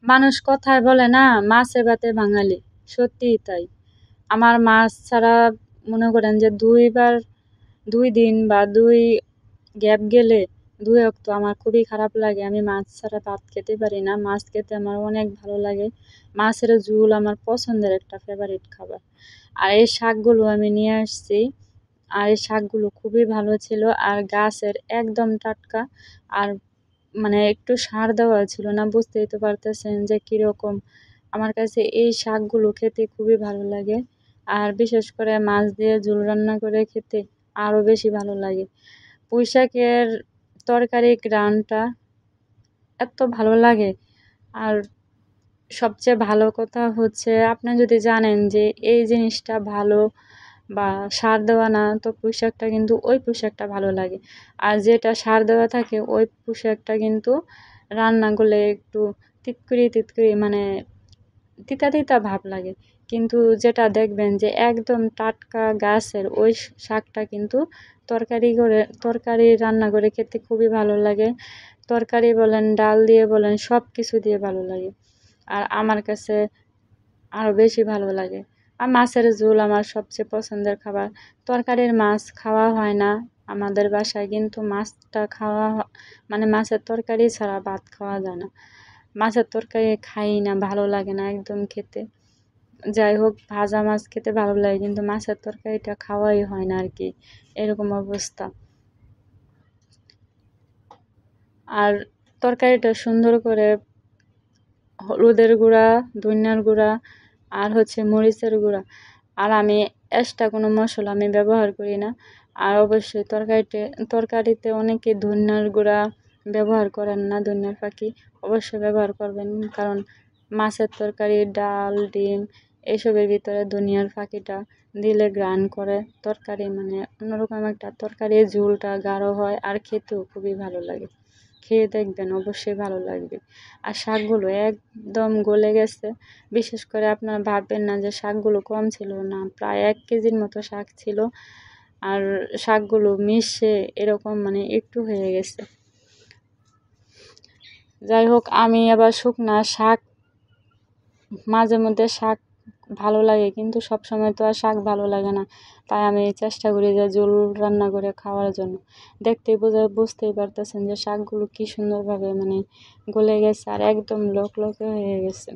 মানুষ কথায় বলে না, মাছে ভাতে বাঙালি। সত্যিই তাই। আমার মাছ ছাড়া মনে করেন যে ২ বার ২ দিন বা ২ গ্যাপ গেলে ২ অক্ত আমার খুবই খারাপ লাগে। আমি মাছ ছাড়া ভাত খেতে পারি না। মাছ খেতে আমার অনেক ভালো লাগে। মাছের ঝোল আমার পছন্দের একটা ফেভারিট খাবার। আর এই শাকগুলো আমি নিয়ে আসছি। আর এই শাকগুলো খুবই ভালো ছিল। আর গাছের একদম টাটকা। আর মানে একটু সার দেওয়া ছিল না, বুঝতেই তো পারতেছেন যে কিরকম। আমার কাছে এই শাকগুলো খেতে খুবই ভালো লাগে। আর বিশেষ করে মাছ দিয়ে ঝোল রান্না করে খেতে আরও বেশি ভালো লাগে। পুঁই শাকের তরকারির ঘ্রাণটা এত ভালো লাগে। আর সবচেয়ে ভালো কথা হচ্ছে, আপনি যদি জানেন যে এই জিনিসটা ভালো বা সার দেওয়া না, তো পুঁই শাকটা কিন্তু ওই পুঁই শাকটা ভালো লাগে। আর যেটা সার দেওয়া থাকে ওই পুঁই শাকটা কিন্তু রান্না করলে একটু তিতকুরি তিতকুরি মানে তিতা তিতা ভাব লাগে। কিন্তু যেটা দেখবেন যে একদম টাটকা গাছের ওই শাকটা কিন্তু তরকারি রান্না করে খেতে খুবই ভালো লাগে। তরকারি বলেন, ডাল দিয়ে বলেন, সব কিছু দিয়ে ভালো লাগে। আর আমার কাছে আরও বেশি ভালো লাগে। আর মাছের ঝোল আমার সবচেয়ে পছন্দের খাবার। তরকারির মাছ খাওয়া হয় না আমাদের বাসায়, কিন্তু মাছটা খাওয়া মানে মাছের তরকারি ছাড়া ভাত খাওয়া যায় না। মাছের তরকারি খাই না, ভালো লাগে না একদম খেতে। যাই হোক, ভাজা মাছ খেতে ভালো লাগে, কিন্তু মাছের তরকারিটা খাওয়াই হয় না আর কি, এরকম অবস্থা। আর তরকারিটা সুন্দর করে হলুদের গুঁড়া, ধনিয়ার গুঁড়া আর হচ্ছে মরিচের গুঁড়া। আর আমি এক্সট্রা কোনো মশলা আমি ব্যবহার করি না। আর অবশ্যই তরকারিতে অনেকে ধনিয়ার গুঁড়া ব্যবহার করেন না, ধনিয়ার ফাঁকি অবশ্যই ব্যবহার করবেন। কারণ মাছের তরকারি, ডাল, ডিম এসবের ভিতরে ধনিয়ার ফাঁকিটা দিলে ঘ্রাণ করে তরকারি, মানে অন্যরকম একটা তরকারির ঝোলটা গাঢ় হয় আর খেতেও খুবই ভালো লাগে। খেয়ে দেখবেন, অবশ্যই ভালো লাগবে। আর শাকগুলো একদম গলে গেছে। বিশেষ করে আপনারা ভাববেন না যে শাকগুলো কম ছিল, না, প্রায় ১ কেজির মতো শাক ছিল। আর শাকগুলো মিশে এরকম মানে একটু হয়ে গেছে। যাই হোক, আমি আবার শুকনা শাক, মাঝে মধ্যে শাক ভালো লাগে, কিন্তু সবসময় তো আর শাক ভালো লাগে না। তাই আমি চেষ্টা করি যে ঝোল রান্না করে খাওয়ার জন্য। বুঝতেই পারতেছেন যে শাকগুলো কি সুন্দরভাবে মানে গলে গেছে আর একদম লকলকে হয়ে গেছে।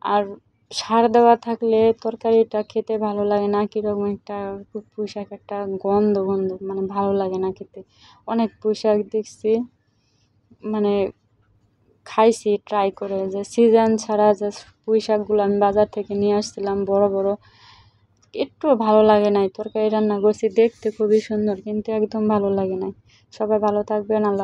আর সার দেওয়া থাকলে তরকারিটা খেতে ভালো লাগে না, কীরকম একটা পুঁই শাক একটা গন্ধ গন্ধ, মানে ভালো লাগে না খেতে। অনেক পুঁই শাক দেখছি, মানে খাইছি ট্রাই করে, যে সিজন ছাড়া যে পুঁই শাকগুলো আমি বাজার থেকে নিয়ে আসছিলাম বড় বড়, একটুও ভালো লাগে নাই। তরকারি রান্না করছি, দেখতে খুবই সুন্দর, কিন্তু একদম ভালো লাগে নাই। সবাই ভালো থাকবেন, আল্লাহ।